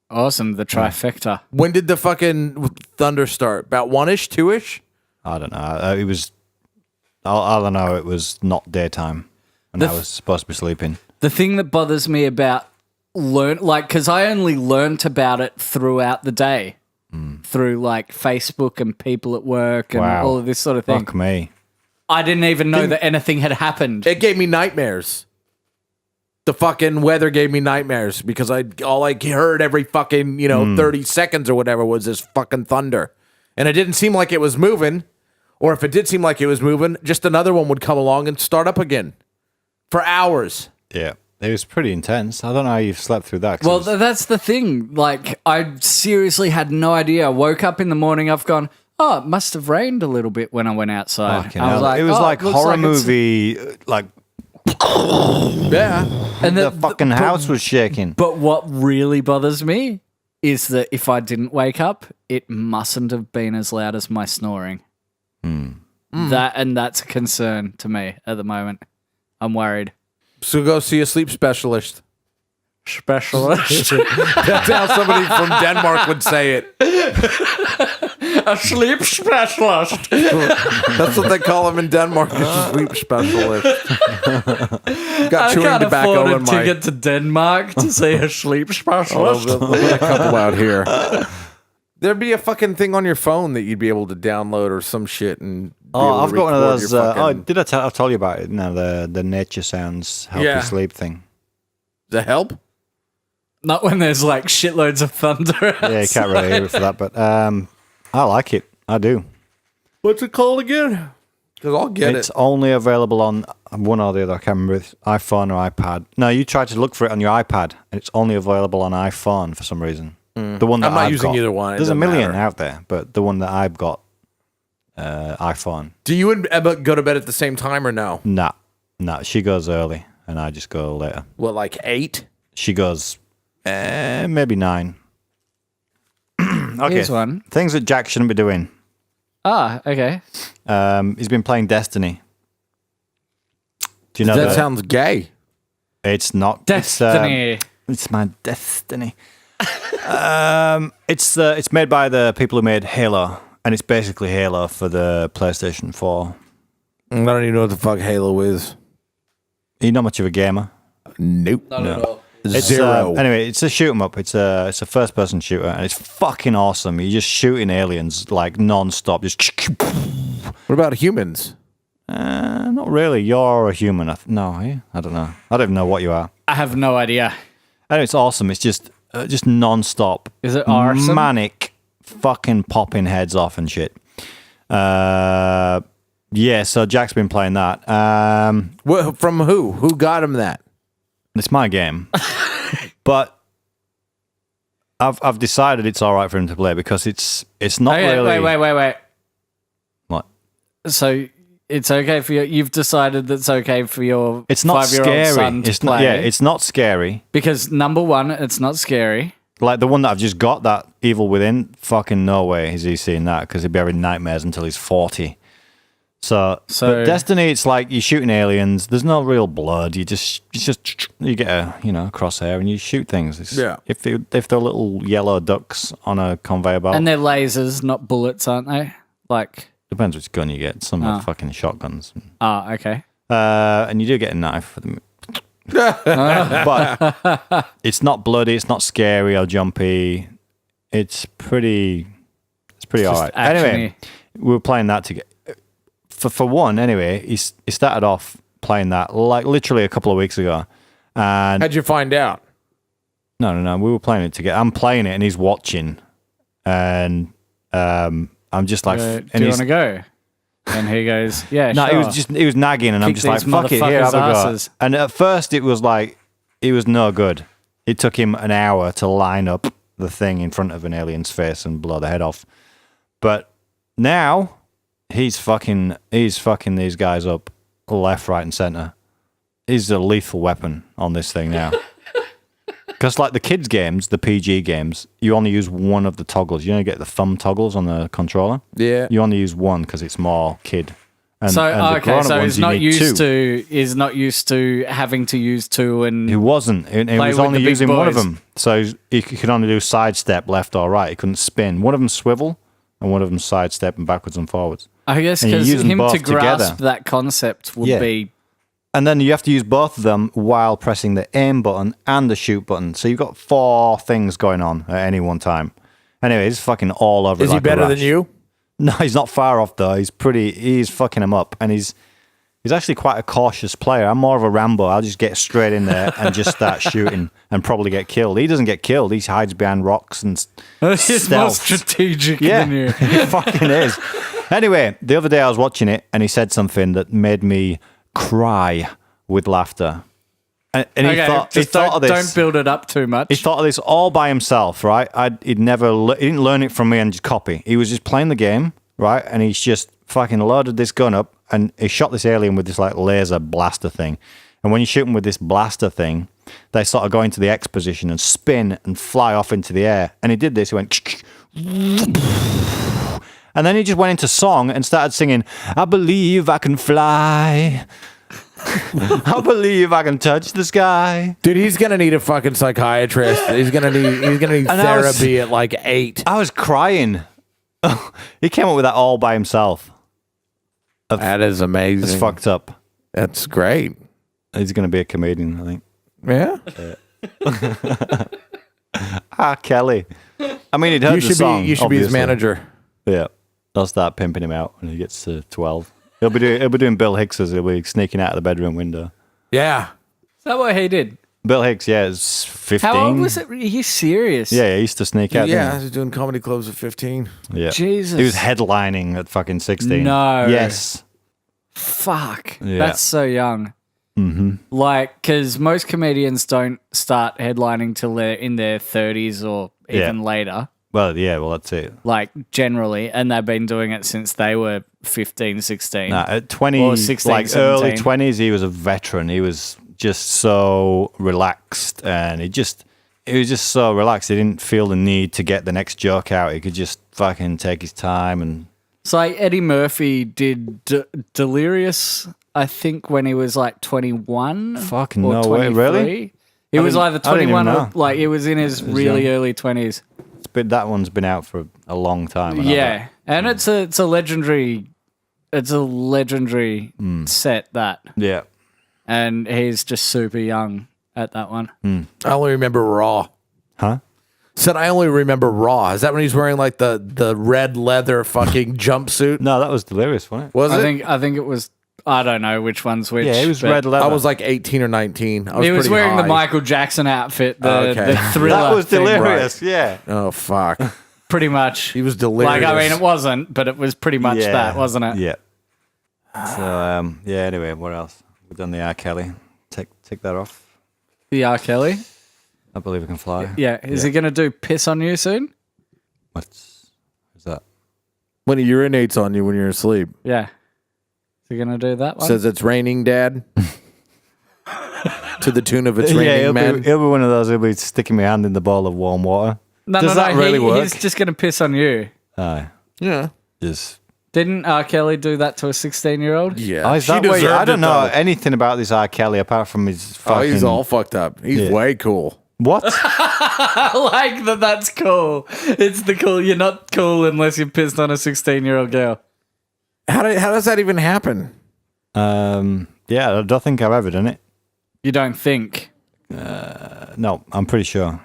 Awesome, the trifecta. When did the fucking thunder start? About 1-ish, 2-ish? I don't know. It was. I don't know. It was not daytime, and I was supposed to be sleeping. The thing that bothers me about because I only learnt about it throughout the day through like Facebook and people at work and Wow. all of this sort of thing. Fuck me. I didn't even know that anything had happened. It gave me nightmares. The fucking weather gave me nightmares because all I heard every fucking 30 seconds or whatever was this fucking thunder, and it didn't seem like it was moving, or if it did seem like it was moving, just another one would come along and start up again for hours. Yeah, it was pretty intense. I don't know how you've slept through that. 'Cause Well, it was- that's the thing. Like, I seriously had no idea. I woke up in the morning, I've gone, oh, it must have rained a little bit when I went outside. fucking I was hell. like, it was oh, like looks horror like it's- movie, like Yeah, And the fucking house was shaking. But what really bothers me is that if I didn't wake up, it mustn't have been as loud as my snoring. That's a concern to me at the moment. I'm worried. so go see a sleep specialist. Specialist. That's how somebody from Denmark would say it. A sleep specialist. That's what they call him in Denmark. A sleep specialist. Got I chewing can't tobacco afford a in my. ticket to Denmark to see a sleep Oh, specialist. there'll be a couple out here. There'd be a fucking thing on your phone that you'd be able to download or some shit and. Be able to I've got one of record those. your fucking- Did I tell? I'll tell you about it. No, the nature sounds help Yeah. you sleep thing. Does that help? Not when there's like shitloads of thunder. Yeah, you can't really hear it for that, but I like it. I do. What's it called again? Because I'll get It's it. only available on one or the other. I can't remember if it's iPhone or iPad. No, you tried to look for it on your iPad, and it's only available on iPhone for some reason. The one that I'm not I've using got. either one. It There's a doesn't million matter. out there, but the one that I've got, iPhone. Do you and Emma go to bed at the same time or no? Nah. She goes early, and I just go later. What, like 8? She goes maybe 9. Okay. Here's one. Things that Jack shouldn't be doing. Ah, okay. He's been playing Destiny. Do you know That that? sounds gay. It's not. Destiny. It's my destiny. It's made by the people who made Halo, and it's basically Halo for the PlayStation 4. I don't even know what the fuck Halo is. You're not much of a gamer. Nope. Not at all. It's, Zero. Anyway, it's a shoot 'em up. It's a first-person shooter, and it's fucking awesome. You're just shooting aliens like non-stop. Just What about humans? not really. You're a human. No, I don't know. I don't even know what you are. I have no idea. Anyway, it's awesome. It's just non-stop. Is it arson? Manic, fucking popping heads off and shit. Yeah. So Jack's been playing that. From who? Who got him that? It's my game, but I've decided it's all right for him to play because it's not Okay, really. wait. What? So it's okay for you. You've decided that's okay for your It's not 5-year-old scary. son to It's play. not. Yeah, it's not scary. Because number one, it's not scary. Like the one that I've just got, that Evil Within. Fucking no way is he seeing that because he'll be having nightmares until he's 40. So but Destiny, it's like you're shooting aliens. There's no real blood. You get a crosshair and you shoot things. Yeah. If they're little yellow ducks on a conveyor belt, And they're lasers, not bullets, aren't they? Like, depends which gun you get. Some are fucking shotguns. okay. And you do get a knife for them. But it's not bloody. It's not scary or jumpy. It's pretty all right. Anyway, we were playing that together. For one, anyway, he started off playing that like literally a couple of weeks ago. And How'd you find out? No. We were playing it together. I'm playing it and he's watching. And I'm just like, Do you want to go? And he goes, yeah, no, sure. he was nagging, and I'm Kick just like, these fuck it, here, have a motherfuckers' go. asses. And at first, it was like, it was no good. It took him an hour to line up the thing in front of an alien's face and blow the head off. But now, he's fucking these guys up left, right, and center. He's a lethal weapon on this thing now. Because like the kids' games, the PG games, you only use one of the toggles. You only get the thumb toggles on the controller. Yeah. You only use one because it's more kid. And, So and the grown-up ones, he's you not need used two. to having to use two and He wasn't. He Play was with only the big using one of boys. them. So he could only do sidestep left or right. He couldn't spin. One of them swivel and one of them sidestep and backwards and forwards. I guess and you because use them him both to grasp together. that concept would Yeah. be And then you have to use both of them while pressing the aim button and the shoot button. So you've got 4 things going on at any one time. Anyway, he's fucking all over. Is he better than you? No, he's not far off though. He's fucking him up, and he's actually quite a cautious player. I'm more of a Rambo. I'll just get straight in there and just start shooting and probably get killed. He doesn't get killed. He hides behind rocks and he's more stealth. strategic Yeah, than you. he fucking is. Anyway, the other day I was watching it, and he said something that made me cry with laughter. And he Okay, thought just of this. don't build it up too much. He thought of this all by himself, right? He didn't learn it from me and just copy. He was just playing the game, right? And he's just fucking loaded this gun up, and he shot this alien with this like laser blaster thing. And when you shoot them with this blaster thing, they sort of go into the X position and spin and fly off into the air. And he did this. He went, and then he just went into song and started singing, "I believe I can fly. I believe I can touch the sky." Dude, he's gonna need a fucking psychiatrist. He's gonna need And I was- therapy at like 8. I was crying. He came up with that all by himself. That is amazing. It's fucked up. That's great. He's going to be a comedian, I think. Yeah. Kelly. I mean, he'd heard You the should song. be his obviously. manager. Yeah. I'll start pimping him out when he gets to 12. He'll be doing Bill Hicks's. He'll be sneaking out of the bedroom window. Yeah. Is that what he did? Bill Hicks, yeah, is 15. How old was it? Are you serious? Yeah, he used to sneak out. Yeah, didn't he's doing comedy clubs at 15. he? Yeah. Jesus. He was headlining at fucking 16. No. Yes. Fuck. Yeah. That's so young. Mm-hmm. Like, because most comedians don't start headlining till they're in their 30s or even later. Well, that's it. Like, generally. And they've been doing it since they were 15, 16. Nah, at 20, Or 16, like early 17. 20s, he was a veteran. He was just so relaxed, and he was just so relaxed. He didn't feel the need to get the next joke out. He could just fucking take his time. And It's like Eddie Murphy did Delirious I think, when he was like 21. Fucking or no 23. way, really? He was didn't- either I didn't even 21 or know. like he was in his really young. early 20s. That one's been out for a long time. I know Yeah, that. and it's a legendary set, that, Yeah. and he's just super young at that one. I only remember Raw. Huh? Said I only remember Raw. Is that when he's wearing like the red leather fucking jumpsuit? No, that was Delirious, wasn't it? Was it? I think it was. I don't know which one's which. Yeah, it was but red leather. I was like 18 or 19. I was He was pretty wearing the high. Michael Jackson outfit, the Okay. Thriller. That was thing, Delirious, yeah. Oh fuck. pretty much. He was delirious. Like, I mean, it wasn't, but it was pretty much Yeah. that, wasn't it? Yeah. So, yeah, anyway, what else? We've done the R. Kelly. Take that off. The R. Kelly. I believe it can fly. Yeah. Is he going to do Piss on You soon? What's that? When he urinates on you when you're asleep. Yeah. Is he going to do that one? Says it's raining, Dad. To the tune of it's Yeah, raining, he'll man. be one of those. He'll be sticking my hand in the bowl of warm water. no, Does that really work? He's just going to piss on you. Aye. Yeah. Just. Didn't R. Kelly do that to a 16-year-old? Yeah. Oh, is She that way? deserved I don't it, know though. anything about this R. Kelly apart from his Oh, fucking. he's all fucked up. He's Yeah. way cool. What? I like that. That's cool. It's the cool. You're not cool unless you pissed on a 16-year-old girl. How does that even happen? Yeah, I don't think I've ever done it. You don't think? No, I'm pretty sure.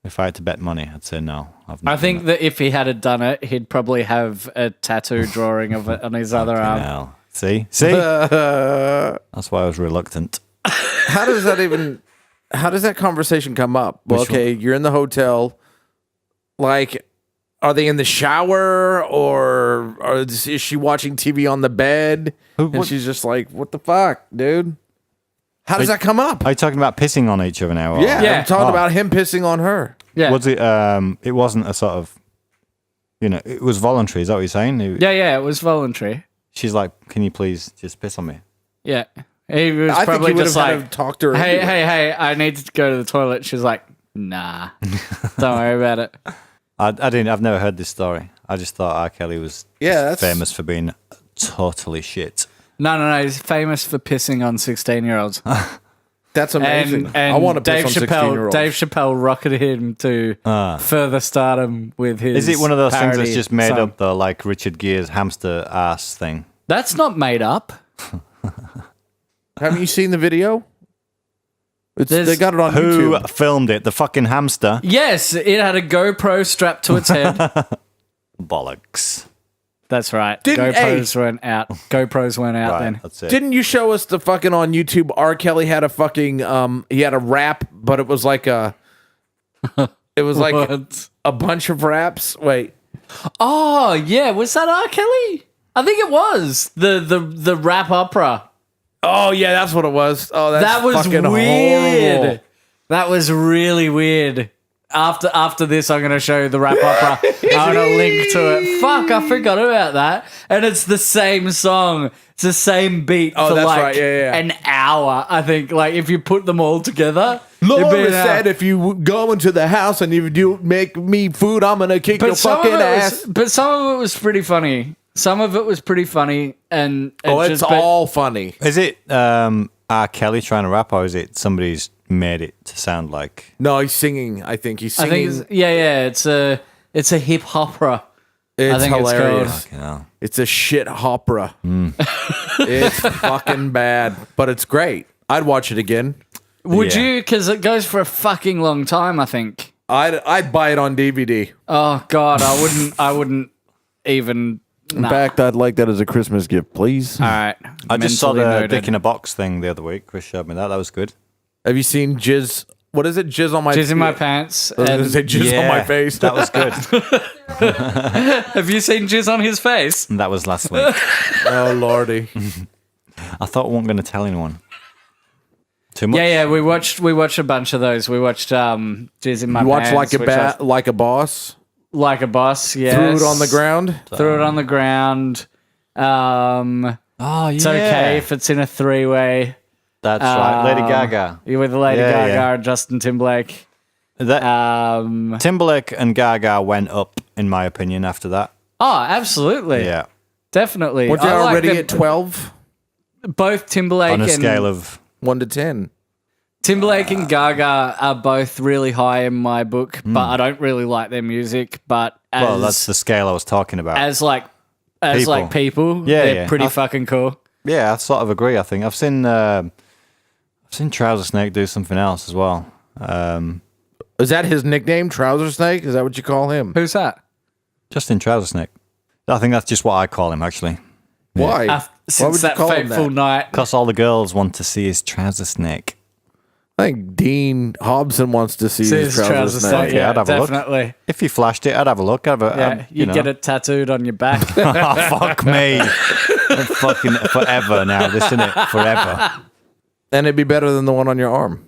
If I had to bet money, I'd say no. I think that if he had done it, he'd probably have a tattoo drawing of it on his other arm. No. See? That's why I was reluctant. How does that conversation come up? Well, Which one? okay, you're in the hotel. Like, are they in the shower or is she watching TV on the bed? And what- she's just like, what the fuck, dude? How does that come up? Are you talking about pissing on each other now? or- Yeah, Yeah. I'm talking Oh. about him pissing on her. Yeah. Was it? It wasn't a sort of. It was voluntary. Is that what you're saying? Yeah, it was voluntary. She's like, "Can you please just piss on me?" Yeah. He was I think probably he would just have had like, to talk to her. hey, anyway. hey, I need to go to the toilet. She's like, nah, don't worry about it. I've never heard this story. I just thought R. Kelly was Yeah, famous for being totally shit. No, he's famous for pissing on 16-year-olds. That's amazing. And I want to Dave piss on Chappelle, 16-year-olds. Dave Chappelle rocketed him to further stardom with his. Is it one of those things that's parody just made song. up, though, like Richard Gere's hamster ass thing? That's not made up. Haven't you seen the video? There's- They got it on Who YouTube. filmed it? The fucking hamster? Yes, it had a GoPro strapped to its head. Bollocks. That's right. Didn't- GoPros weren't out. GoPros weren't out Right, then. that's it. Didn't you show us the fucking on YouTube? R. Kelly had a fucking he had a rap, but it was like a What? a bunch of raps. Wait, Oh yeah, was that R. Kelly? I think it was the rap opera. oh yeah, that's what it was. Oh, that's That was fucking weird. horrible. That was really weird. After this, I'm going to show you the rap opera. I'm going to link to it. Fuck, I forgot about that. And it's the same song. It's the same beat Oh, for that's like right. Yeah. an hour. I think, like, if you put them all together. it'd be Laura an hour. said, "If you go into the house and if you make me food, I'm gonna kick your some fucking of it ass." but some of it was pretty funny. Some of it was pretty funny. And Oh, it's just- but- all funny. Is it R. Kelly trying to rap, or is it somebody's made it to sound like? No, he's singing. I think he's I singing. think it's a Hip-Hopera. It's I think it's hilarious. You know, It's a Shit-Hopera. It's fucking bad, but it's great. I'd watch it again. Would Yeah. you? Because it goes for a fucking long time, I think. I'd buy it on DVD. Oh God, I wouldn't even. In fact, I'd like that as a Christmas gift, please. All right. I just saw the Mentally noted. Dick in a Box thing the other week. Chris showed me that. That was good. Have you seen Jizz? What is it? Jizz on my Jizz in my pants. I was gonna and- say jizz on my face. That was good. Have you seen jizz on his face? That was last week. Oh lordy. I thought I wasn't going to tell anyone. Too much. Yeah. We watched a bunch of those. We watched jizz in my You watch pants. like a which bat, like a boss. like a boss. Yes. Threw it on the ground. Threw it on the ground. Oh, yeah. It's okay if it's in a three-way. That's right. Lady Gaga. With Lady Yeah, Gaga yeah. and Justin Timberlake. That, Timberlake and Gaga went up, in my opinion, after that. Oh, absolutely. Yeah. Definitely. Weren't they I like already them- at 12? both Timberlake on a and scale of 1 to 10. Timberlake and Gaga are both really high in my book, but I don't really like their music. But as well, that's the scale I was talking about. as People. people, Yeah, they're yeah. pretty fucking cool. Yeah, I sort of agree. I think I've seen Trouser Snake do something else as well. Is that his nickname, Trouser Snake? Is that what you call him? Who's that? Justin Trouser Snake. I think that's just what I call him, actually. Why? Why Since would you that call him fateful that? night. Because all the girls want to see his trouser snake. I think Dean Hobson wants to see his Says Trouser Snake. Okay, yeah, I'd have a look. definitely. If you flashed it, I'd have a look. Yeah, you get it tattooed on your back. Oh, fuck me. Fucking forever now. This isn't it. Forever. And it'd be better than the one on your arm.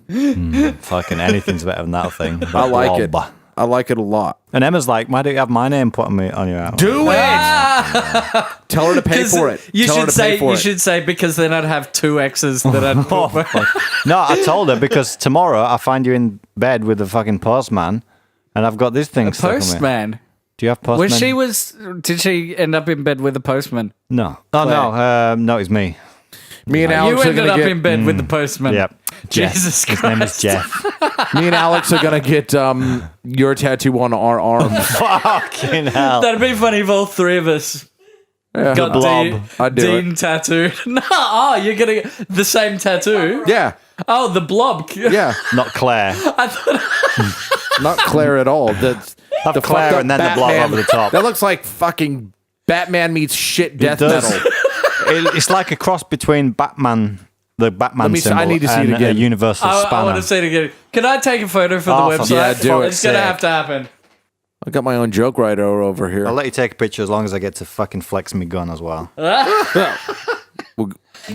Fucking anything's better than that thing. I like it. Blob. I like it a lot. And Emma's like, why don't you have my name put on your arm? Do it! Tell her to pay for it. You Tell her should to pay say for you it. should say because then I'd have two X's that I'd Oh, put. fuck. No, I told her because tomorrow I find you in bed with the fucking postman and I've got this thing stuck on me. Postman. Do you have postman? Did she end up in bed with the postman? No. Oh, no. No, it's me. Me and You Alex are ended gonna up get. in bed with the postman. Yep. Jeff. Jesus His name is Christ. Jeff. Me and Alex are gonna get your tattoo on our arms. Fucking hell. That'd be funny if all three of us Yeah. got blob. I'd do Dean tattooed. No, you're gonna get the same tattoo. Yeah, Oh, the blob. yeah. Not Claire. Not Claire at all. That's Have the Claire fucked up and then the blob Batman. over the top. That looks like fucking Batman meets shit death does. metal. It's like a cross between Batman, the Batman Let me see- symbol, I need to see it and again. a universal I spanner. want to see it again. Can I take a photo for Oh, the for website? yeah, do it. It's gonna Sick. have to happen. I got my own joke writer over here. I'll let you take a picture as long as I get to fucking flex my gun as well. We'll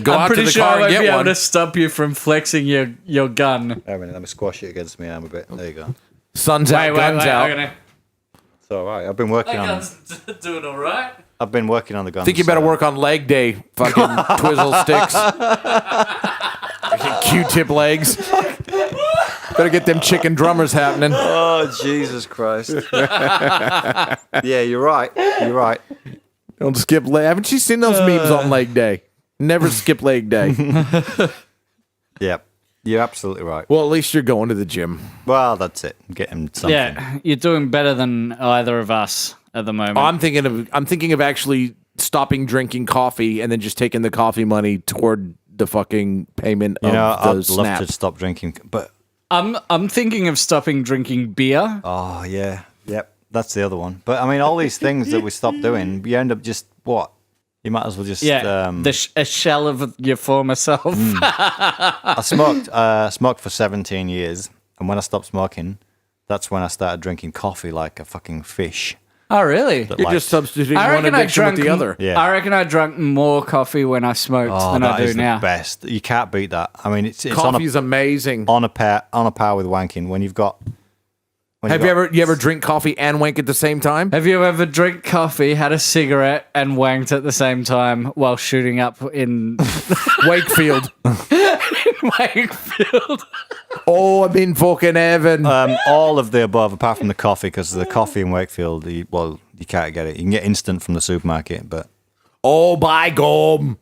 go I'm out to pretty the sure car I and won't get be able one. to stop you from flexing your gun. Wait a minute, let me squash it against my arm a bit. There you go. Sun's out, guns out. It's all right. I've been working My on. gun's doing all right. I've been working on the gun. I think you better work on leg day, fucking twizzle sticks. Q-tip legs. Better get them chicken drummers happening. Oh Jesus Christ! Yeah, you're right. You're right. Don't skip leg. Haven't you seen those memes on leg day? Never skip leg day. Yep, you're absolutely right. Well, at least you're going to the gym. Well, that's it. Getting something. Yeah, you're doing better than either of us at the moment. I'm thinking of actually stopping drinking coffee and then just taking the coffee money toward the fucking payment You know, of the I'd snap. love to stop drinking, but I'm thinking of stopping drinking beer. oh yeah, yep, that's the other one. But I mean, all these things that we stop doing, you end up just what? You might as well just Yeah, a shell of your former self. I smoked for 17 years, and when I stopped smoking, that's when I started drinking coffee like a fucking fish. Oh, really? You're like- just substituting I one reckon I addiction with drank. the other. Yeah. I reckon I drank more coffee when I smoked Oh, than I that do is the now. best. You can't beat that. I mean, it's Coffee's amazing. on a par with wanking. When you've got. Have you ever drink coffee and wank at the same time? Have you ever drank coffee, had a cigarette, and wanked at the same time while shooting up in Wakefield. Wakefield? Oh, I'm in fucking heaven. all of the above, apart from the coffee, because the coffee in Wakefield, you can't get it. You can get instant from the supermarket, but Oh, by gum.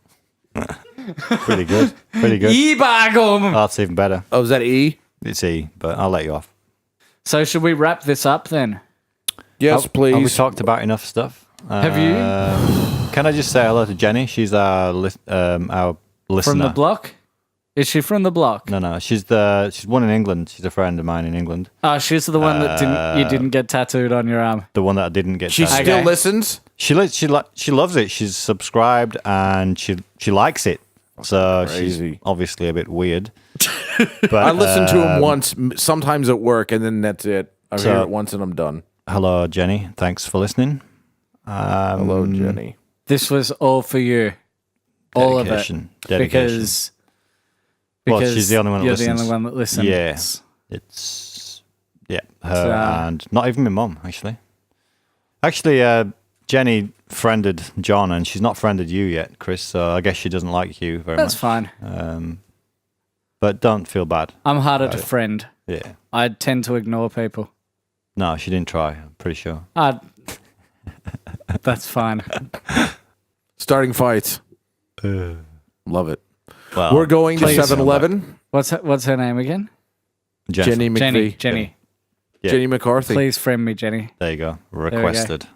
pretty good. Pretty good. Ebagum. Oh, that's even better. Oh, is that E? It's E, but I'll let you off. So should we wrap this up then? Yes, Have we please. talked about enough stuff? Have you? Can I just say hello to Jenny? She's our listener. From the block? Is she from the block? No. She's one in England. She's a friend of mine in England. Oh, she's the one that you didn't get tattooed on your arm. The one that I didn't get. She tattooed. still Okay. listens? She loves it. She's subscribed and she likes it. So Crazy. she's obviously a bit weird. But I listen to him once, sometimes at work, and then that's it. I So- hear it once and I'm done. hello, Jenny. Thanks for listening. Hello, Jenny. This was all for you. All of it. Dedication. Because Well, she's the only one that you're listens. the only one that listens. Yeah. It's her So- and not even my mum actually. Actually, Jenny friended John, and she's not friended you yet, Chris. So I guess she doesn't like you very That's much. fine. But don't feel bad. I'm harder to friend. Yeah. I tend to ignore people. No, she didn't try. I'm pretty sure. That's fine. Starting fights. Love it. Well, We're going to please. 7-Eleven. What's her name again? Jenny McVie. Jenny. Yeah. Jenny McCarthy. Please friend me, Jenny. There you go. There we go.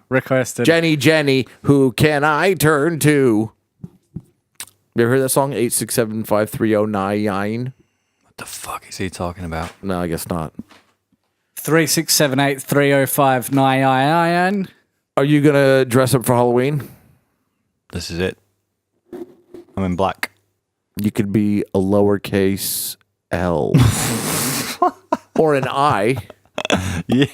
Requested. Jenny, who can I turn to? You ever heard that song? 867-530-99? What the fuck is he talking about? No, I guess not. 367830599. Are you going to dress up for Halloween? This is it. I'm in black. You could be a lowercase L. Or an I. Yeah.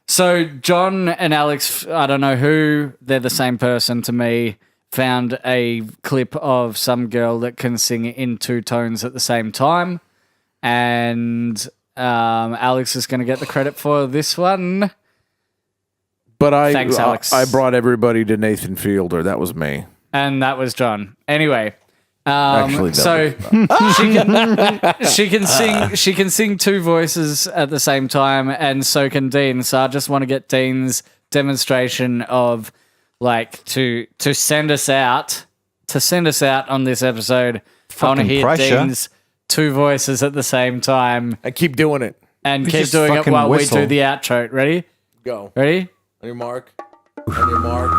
So John and Alex, I don't know who, they're the same person to me, found a clip of some girl that can sing in two tones at the same time. And Alex is going to get the credit for this one. But Thanks, Alex. I brought everybody to Nathan Fielder. That was me. And that was John. Anyway, Actually, so she can sing two voices at the same time, and so can Dean. So I just want to get Dean's demonstration of like to send us out on this episode. I want to hear pressure. Dean's two voices at the same time, I keep doing it. and We keep just doing it fucking while whistle. we do the outro. Ready? Go. Ready? On your mark. On your mark.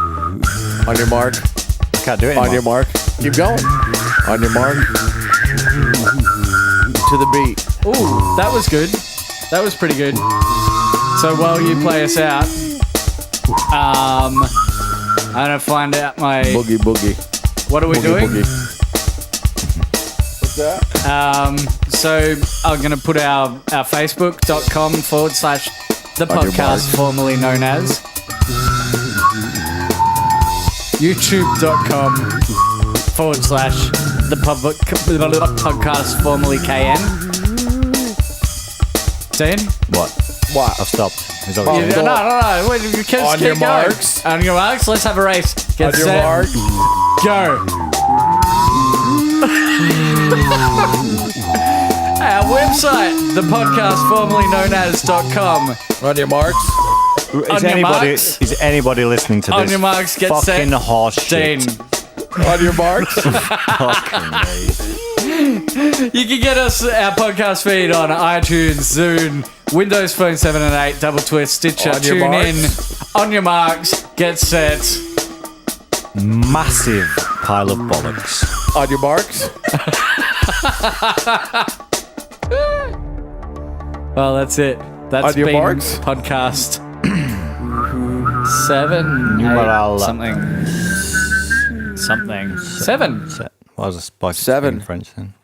On your mark. I can't do it anymore. On your mark. Keep going. On your mark. To the beat. Ooh, that was good. That was pretty good. So while you play us out, I'm gonna find out my. Boogie boogie. What are we Boogie doing? boogie. What's that? So I'm gonna put our Facebook.com / the On your podcast mark. formerly known as YouTube.com / the podcast formerly KN. Dean? What? What? I've stopped. Is that No, what you're saying? no. Wait, you can On keep your going. marks. On your marks. Let's have a race. Get On your set. mark. Go. Our website, the podcast formerly known as.com. On your marks. Is anybody listening to this? On your marks, get fucking set. horse Dean. shit? On your marks. Fucking me. You can get us our podcast feed on iTunes, Zune, Windows Phone 7 and 8, Double Twist, Stitcher, On your Tune In. marks. On your marks, get set. Massive pile of bollocks. On your marks. Well, that's it. That's On your been marks. podcast 7, Numeral- 8, something. 7. What was a spike? Seven. In French then?